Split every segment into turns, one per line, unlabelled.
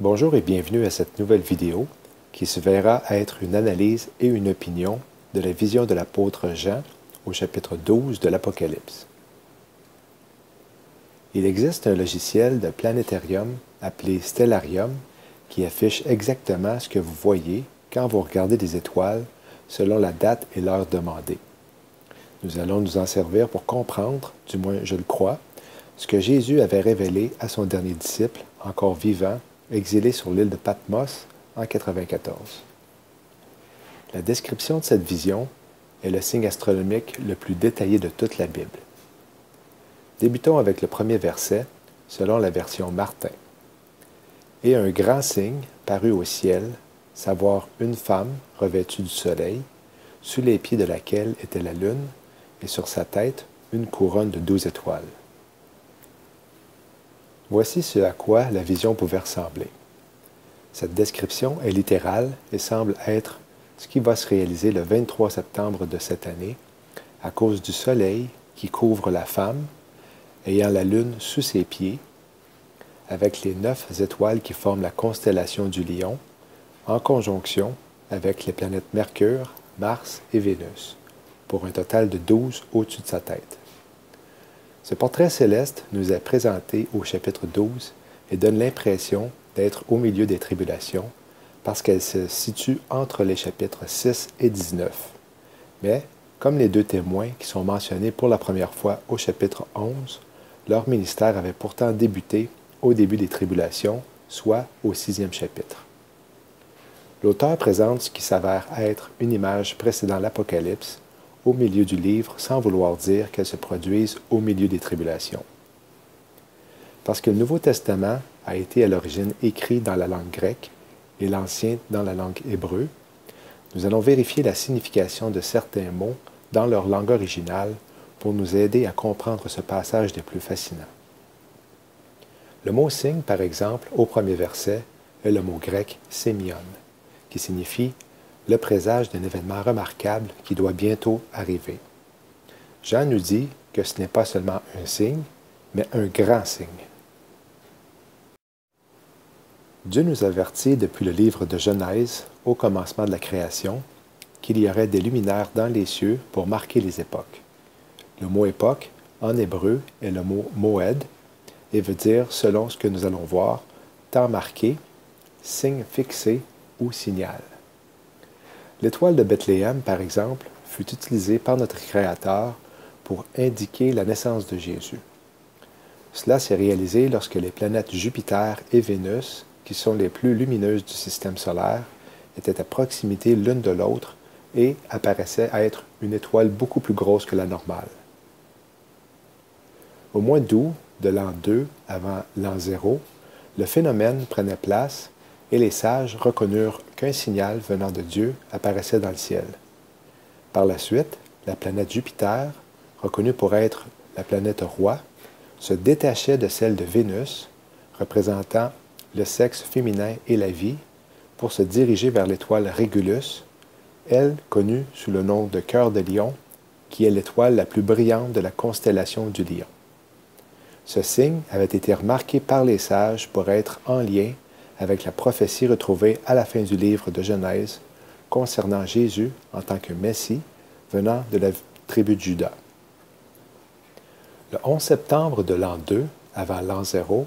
Bonjour et bienvenue à cette nouvelle vidéo qui se verra être une analyse et une opinion de la vision de l'apôtre Jean au chapitre 12 de l'Apocalypse. Il existe un logiciel de planétarium appelé Stellarium qui affiche exactement ce que vous voyez quand vous regardez des étoiles selon la date et l'heure demandée. Nous allons nous en servir pour comprendre, du moins je le crois, ce que Jésus avait révélé à son dernier disciple, encore vivant, exilé sur l'île de Patmos en 94. La description de cette vision est le signe astronomique le plus détaillé de toute la Bible. Débutons avec le premier verset, selon la version Martin. « Et un grand signe parut au ciel, savoir une femme revêtue du soleil, sous les pieds de laquelle était la lune, et sur sa tête une couronne de 12 étoiles. » Voici ce à quoi la vision pouvait ressembler. Cette description est littérale et semble être ce qui va se réaliser le 23 septembre de cette année, à cause du soleil qui couvre la femme, ayant la lune sous ses pieds, avec les 9 étoiles qui forment la constellation du Lion, en conjonction avec les planètes Mercure, Mars et Vénus, pour un total de 12 au-dessus de sa tête. Ce portrait céleste nous est présenté au chapitre 12 et donne l'impression d'être au milieu des tribulations, parce qu'elle se situe entre les chapitres 6 et 19. Mais, comme les deux témoins qui sont mentionnés pour la première fois au chapitre 11, leur ministère avait pourtant débuté au début des tribulations, soit au 6e chapitre. L'auteur présente ce qui s'avère être une image précédant l'Apocalypse, au milieu du livre, sans vouloir dire qu'elle se produise au milieu des tribulations. Parce que le Nouveau Testament a été à l'origine écrit dans la langue grecque et l'Ancien dans la langue hébreu, nous allons vérifier la signification de certains mots dans leur langue originale pour nous aider à comprendre ce passage des plus fascinants. Le mot signe, par exemple, au premier verset, est le mot grec sémion, qui signifie le présage d'un événement remarquable qui doit bientôt arriver. Jean nous dit que ce n'est pas seulement un signe, mais un grand signe. Dieu nous avertit depuis le livre de Genèse, au commencement de la création, qu'il y aurait des luminaires dans les cieux pour marquer les époques. Le mot époque, en hébreu, est le mot moed et veut dire, selon ce que nous allons voir, temps marqué, signe fixé ou signal. L'étoile de Bethléem, par exemple, fut utilisée par notre Créateur pour indiquer la naissance de Jésus. Cela s'est réalisé lorsque les planètes Jupiter et Vénus, qui sont les plus lumineuses du système solaire, étaient à proximité l'une de l'autre et apparaissaient être une étoile beaucoup plus grosse que la normale. Au mois d'août de l'an 2 avant l'an 0, le phénomène prenait place et les sages reconnurent qu'un signal venant de Dieu apparaissait dans le ciel. Par la suite, la planète Jupiter, reconnue pour être la planète roi, se détachait de celle de Vénus, représentant le sexe féminin et la vie, pour se diriger vers l'étoile Régulus, elle connue sous le nom de Cœur de Lion, qui est l'étoile la plus brillante de la constellation du Lion. Ce signe avait été remarqué par les sages pour être en lien avec la prophétie retrouvée à la fin du livre de Genèse concernant Jésus en tant que Messie venant de la tribu de Juda. Le 11 septembre de l'an 2, avant l'an 0,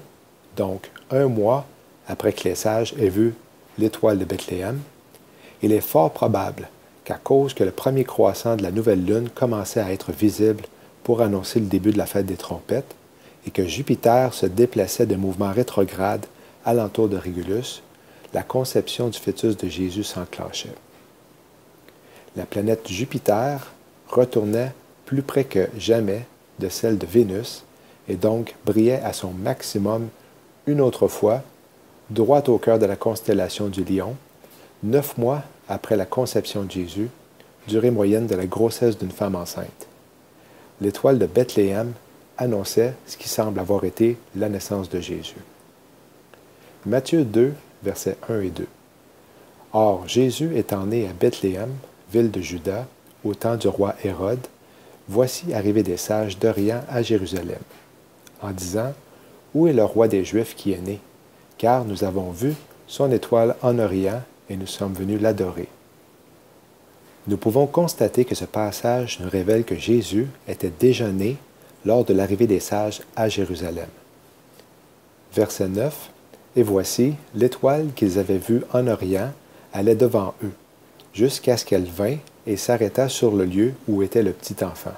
donc un mois après que les sages aient vu l'étoile de Bethléem, il est fort probable qu'à cause que le premier croissant de la nouvelle lune commençait à être visible pour annoncer le début de la fête des trompettes, et que Jupiter se déplaçait de mouvement rétrograde alentour de Régulus, la conception du fœtus de Jésus s'enclenchait. La planète Jupiter retournait plus près que jamais de celle de Vénus et donc brillait à son maximum une autre fois, droit au cœur de la constellation du Lion, 9 mois après la conception de Jésus, durée moyenne de la grossesse d'une femme enceinte. L'étoile de Bethléem annonçait ce qui semble avoir été la naissance de Jésus. Matthieu 2, versets 1 et 2. Or, Jésus étant né à Bethléem, ville de Juda, au temps du roi Hérode, voici arriver des sages d'Orient à Jérusalem, en disant, « Où est le roi des Juifs qui est né? car nous avons vu son étoile en Orient et nous sommes venus l'adorer. » Nous pouvons constater que ce passage nous révèle que Jésus était déjà né lors de l'arrivée des sages à Jérusalem. Verset 9. « Et voici, l'étoile qu'ils avaient vue en Orient allait devant eux, jusqu'à ce qu'elle vînt et s'arrêta sur le lieu où était le petit enfant. »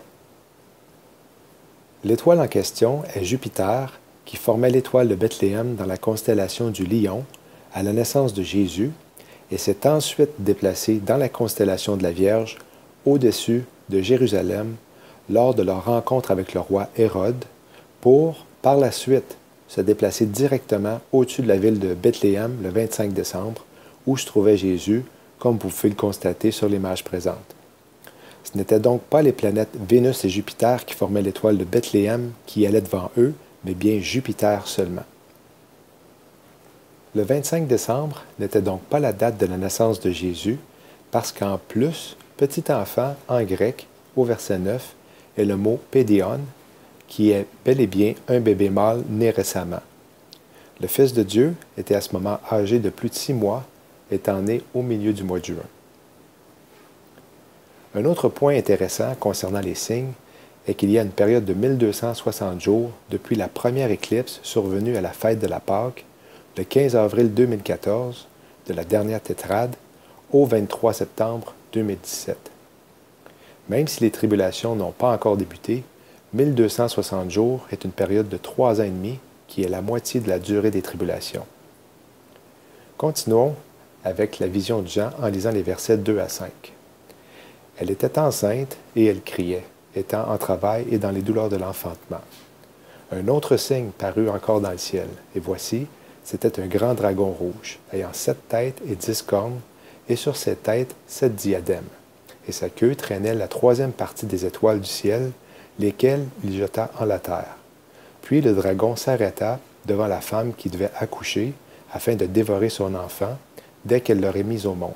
L'étoile en question est Jupiter, qui formait l'étoile de Bethléem dans la constellation du Lion à la naissance de Jésus, et s'est ensuite déplacé dans la constellation de la Vierge au-dessus de Jérusalem lors de leur rencontre avec le roi Hérode, pour, par la suite, se déplacer directement au-dessus de la ville de Bethléem le 25 décembre, où se trouvait Jésus, comme vous pouvez le constater sur l'image présente. Ce n'étaient donc pas les planètes Vénus et Jupiter qui formaient l'étoile de Bethléem qui allait devant eux, mais bien Jupiter seulement. Le 25 décembre n'était donc pas la date de la naissance de Jésus, parce qu'en plus, petit enfant en grec, au verset 9, est le mot pédéon, qui est bel et bien un bébé mâle né récemment. Le Fils de Dieu était à ce moment âgé de plus de 6 mois, étant né au milieu du mois de juin. Un autre point intéressant concernant les signes est qu'il y a une période de 1260 jours depuis la première éclipse survenue à la fête de la Pâque, le 15 avril 2014, de la dernière tétrade, au 23 septembre 2017. Même si les tribulations n'ont pas encore débuté, 1260 jours est une période de 3 ans et demi, qui est la moitié de la durée des tribulations. Continuons avec la vision de Jean en lisant les versets 2 à 5. « Elle était enceinte et elle criait, étant en travail et dans les douleurs de l'enfantement. Un autre signe parut encore dans le ciel, et voici, c'était un grand dragon rouge, ayant 7 têtes et 10 cornes, et sur ses têtes 7 diadèmes. Et sa queue traînait la 3e partie des étoiles du ciel, lesquelles il jeta en la terre. Puis le dragon s'arrêta devant la femme qui devait accoucher, afin de dévorer son enfant, dès qu'elle l'aurait mis au monde.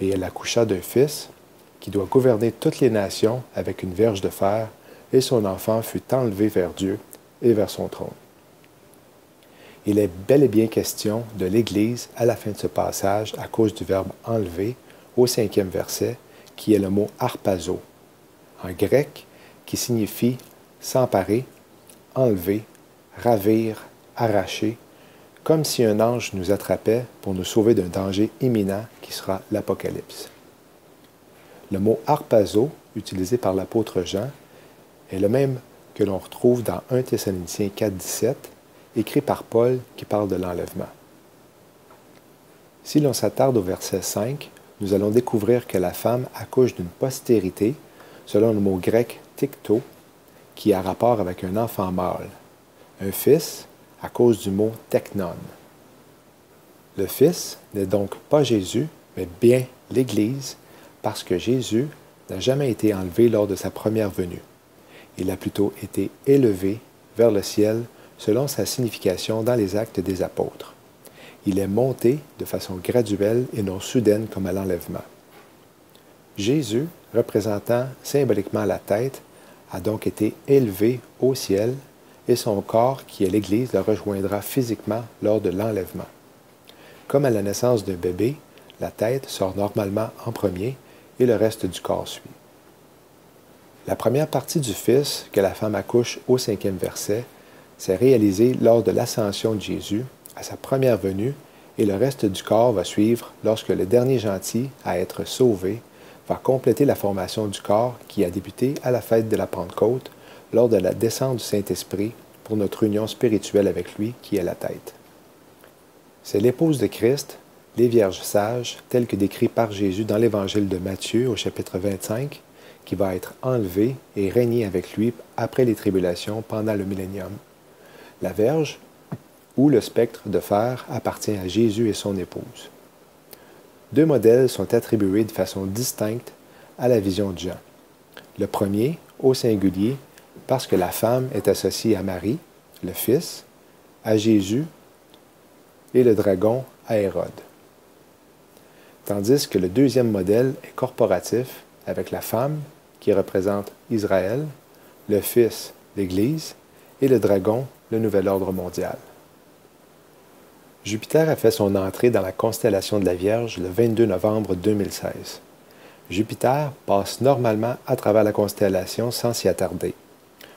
Et elle accoucha d'un fils, qui doit gouverner toutes les nations avec une verge de fer, et son enfant fut enlevé vers Dieu et vers son trône. » Il est bel et bien question de l'Église à la fin de ce passage à cause du verbe « enlever » au 5e verset, qui est le mot « harpazo », en grec, qui signifie « s'emparer », « enlever », « ravir », « arracher », comme si un ange nous attrapait pour nous sauver d'un danger imminent qui sera l'Apocalypse. Le mot « harpazo », utilisé par l'apôtre Jean, est le même que l'on retrouve dans 1 Thessaloniciens 4, 17, écrit par Paul qui parle de l'enlèvement. Si l'on s'attarde au verset 5, nous allons découvrir que la femme accouche d'une postérité, selon le mot grec « tikto », qui a rapport avec un enfant mâle, un fils à cause du mot « teknon ». Le Fils n'est donc pas Jésus, mais bien l'Église, parce que Jésus n'a jamais été enlevé lors de sa première venue. Il a plutôt été élevé vers le ciel selon sa signification dans les Actes des Apôtres. Il est monté de façon graduelle et non soudaine comme à l'enlèvement. Jésus, représentant symboliquement la tête, a donc été élevé au ciel et son corps, qui est l'Église, le rejoindra physiquement lors de l'enlèvement. Comme à la naissance d'un bébé, la tête sort normalement en premier et le reste du corps suit. La première partie du Fils que la femme accouche au 5e verset s'est réalisée lors de l'ascension de Jésus à sa première venue et le reste du corps va suivre lorsque le dernier gentil à être sauvé va compléter la formation du corps qui a débuté à la fête de la Pentecôte lors de la descente du Saint-Esprit pour notre union spirituelle avec lui qui est la tête. C'est l'épouse de Christ, les vierges sages, telles que décrites par Jésus dans l'Évangile de Matthieu au chapitre 25, qui va être enlevée et régner avec lui après les tribulations pendant le millénium. La verge, ou le spectre de fer, appartient à Jésus et son épouse. 2 modèles sont attribués de façon distincte à la vision de Jean. Le premier, au singulier, parce que la femme est associée à Marie, le Fils, à Jésus et le dragon à Hérode. Tandis que le deuxième modèle est corporatif, avec la femme qui représente Israël, le Fils, l'Église, et le dragon, le nouvel ordre mondial. Jupiter a fait son entrée dans la constellation de la Vierge le 22 novembre 2016. Jupiter passe normalement à travers la constellation sans s'y attarder.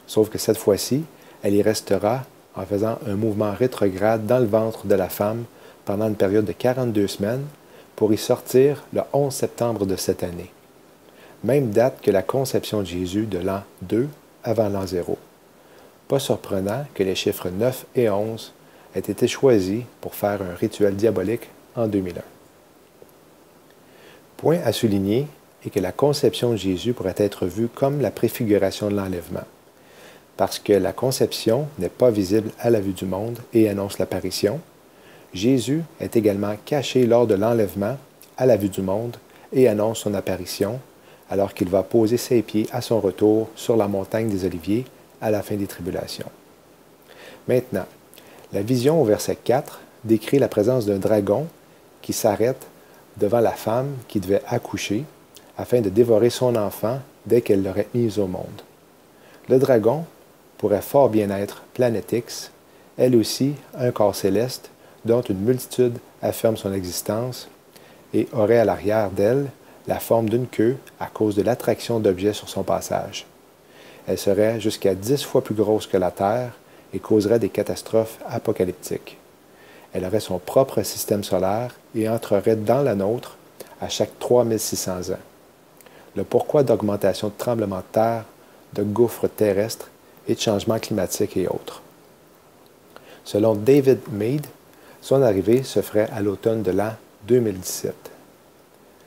Sauf que cette fois-ci, elle y restera en faisant un mouvement rétrograde dans le ventre de la femme pendant une période de 42 semaines pour y sortir le 11 septembre de cette année. Même date que la conception de Jésus de l'an 2 avant l'an 0. Pas surprenant que les chiffres 9 et 11 aient été choisis pour faire un rituel diabolique en 2001. Point à souligner est que la conception de Jésus pourrait être vue comme la préfiguration de l'enlèvement, parce que la conception n'est pas visible à la vue du monde et annonce l'apparition. Jésus est également caché lors de l'enlèvement à la vue du monde et annonce son apparition, alors qu'il va poser ses pieds à son retour sur la montagne des Oliviers à la fin des tribulations. Maintenant, la vision au verset 4 décrit la présence d'un dragon qui s'arrête devant la femme qui devait accoucher afin de dévorer son enfant dès qu'elle l'aurait mis au monde. Le dragon pourrait fort bien être Planète X, elle aussi un corps céleste dont une multitude affirme son existence et aurait à l'arrière d'elle la forme d'une queue à cause de l'attraction d'objets sur son passage. Elle serait jusqu'à 10 fois plus grosse que la Terre et causerait des catastrophes apocalyptiques. Elle aurait son propre système solaire et entrerait dans la nôtre à chaque 3600 ans. Le pourquoi d'augmentation de tremblements de terre, de gouffres terrestres et de changements climatiques et autres. Selon David Meade, son arrivée se ferait à l'automne de l'an 2017.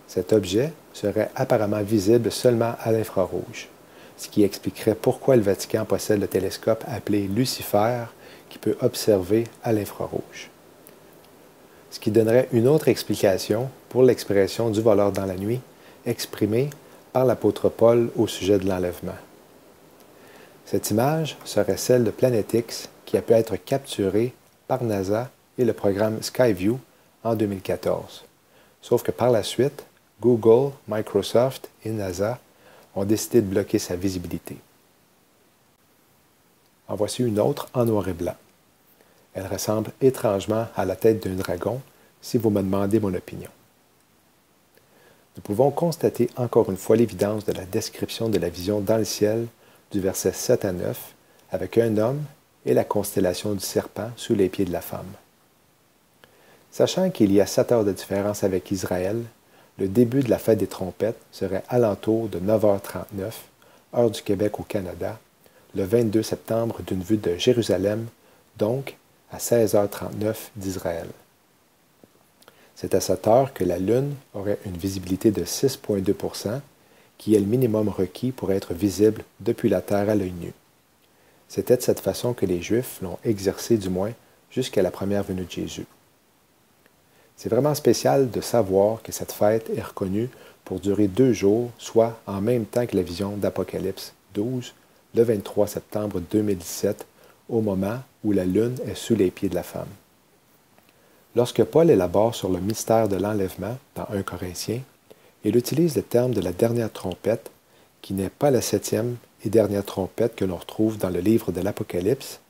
Cet objet serait apparemment visible seulement à l'infrarouge, ce qui expliquerait pourquoi le Vatican possède le télescope appelé Lucifer qui peut observer à l'infrarouge. Ce qui donnerait une autre explication pour l'expression du voleur dans la nuit exprimée par l'apôtre Paul au sujet de l'enlèvement. Cette image serait celle de Planète X qui a pu être capturée par NASA et le programme Skyview en 2014. Sauf que par la suite, Google, Microsoft et NASA ont décidé de bloquer sa visibilité. En voici une autre en noir et blanc. Elle ressemble étrangement à la tête d'un dragon, si vous me demandez mon opinion. Nous pouvons constater encore une fois l'évidence de la description de la vision dans le ciel du verset 7 à 9, avec un homme et la constellation du serpent sous les pieds de la femme. Sachant qu'il y a 7 heures de différence avec Israël, le début de la fête des trompettes serait alentour de 9h39, heure du Québec au Canada, le 22 septembre d'une vue de Jérusalem, donc à 16h39 d'Israël. C'est à cette heure que la Lune aurait une visibilité de 6,2 %, qui est le minimum requis pour être visible depuis la Terre à l'œil nu. C'était de cette façon que les Juifs l'ont exercé du moins jusqu'à la première venue de Jésus. C'est vraiment spécial de savoir que cette fête est reconnue pour durer 2 jours, soit en même temps que la vision d'Apocalypse 12, le 23 septembre 2017, au moment où la Lune est sous les pieds de la femme. Lorsque Paul élabore sur le mystère de l'enlèvement dans 1 Corinthiens, il utilise le terme de la dernière trompette, qui n'est pas la 7e et dernière trompette que l'on retrouve dans le livre de l'Apocalypse,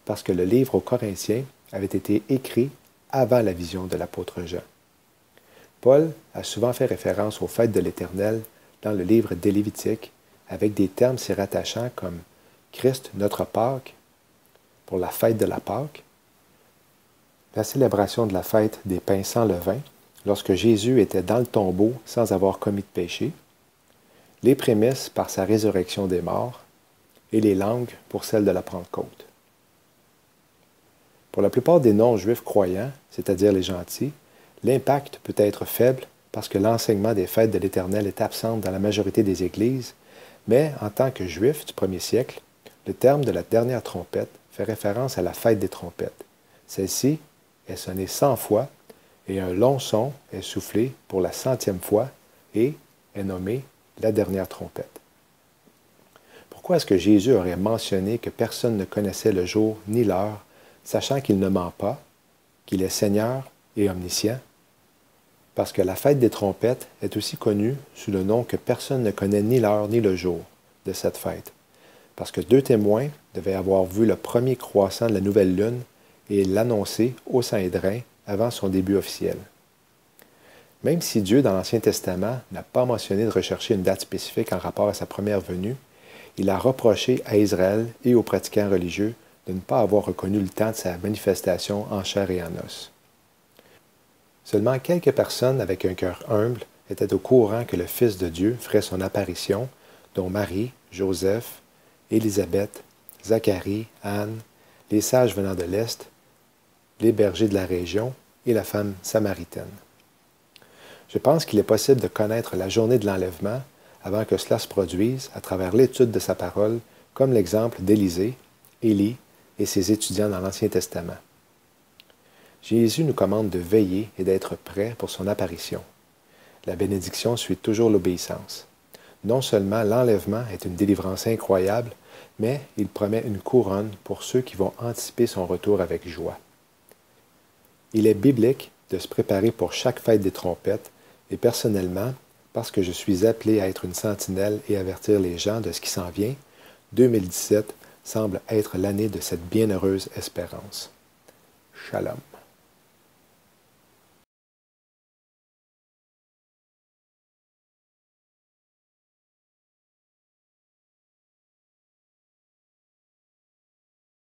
parce que le livre aux Corinthiens avait été écrit avant la vision de l'apôtre Jean. Paul a souvent fait référence aux fêtes de l'Éternel dans le livre des Lévitiques, avec des termes s'y rattachant comme Christ notre Pâque, pour la fête de la Pâque, la célébration de la fête des pains sans levain, lorsque Jésus était dans le tombeau sans avoir commis de péché, les prémices par sa résurrection des morts, et les langues pour celle de la Pentecôte. Pour la plupart des non-juifs croyants, c'est-à-dire les gentils, l'impact peut être faible parce que l'enseignement des fêtes de l'Éternel est absent dans la majorité des églises, mais en tant que juifs du 1er siècle, le terme de la dernière trompette fait référence à la fête des trompettes. Celle-ci est sonnée 100 fois et un long son est soufflé pour la 100e fois et est nommée la dernière trompette. Pourquoi est-ce que Jésus aurait mentionné que personne ne connaissait le jour ni l'heure, sachant qu'il ne ment pas, qu'il est Seigneur et omniscient? Parce que la fête des trompettes est aussi connue sous le nom que personne ne connaît ni l'heure ni le jour de cette fête. Parce que 2 témoins devaient avoir vu le premier croissant de la nouvelle lune et l'annoncer au Sanhédrin avant son début officiel. Même si Dieu, dans l'Ancien Testament, n'a pas mentionné de rechercher une date spécifique en rapport à sa première venue, il a reproché à Israël et aux pratiquants religieux de ne pas avoir reconnu le temps de sa manifestation en chair et en os. Seulement quelques personnes avec un cœur humble étaient au courant que le Fils de Dieu ferait son apparition, dont Marie, Joseph, Élisabeth, Zacharie, Anne, les sages venant de l'Est, les bergers de la région et la femme samaritaine. Je pense qu'il est possible de connaître la journée de l'enlèvement avant que cela se produise à travers l'étude de sa parole, comme l'exemple d'Élisée, Élie et ses étudiants dans l'Ancien Testament. Jésus nous commande de veiller et d'être prêts pour son apparition. La bénédiction suit toujours l'obéissance. Non seulement l'enlèvement est une délivrance incroyable, mais il promet une couronne pour ceux qui vont anticiper son retour avec joie. Il est biblique de se préparer pour chaque fête des trompettes, et personnellement, parce que je suis appelé à être une sentinelle et avertir les gens de ce qui s'en vient, 2017 semble être l'année de cette bienheureuse espérance. Shalom.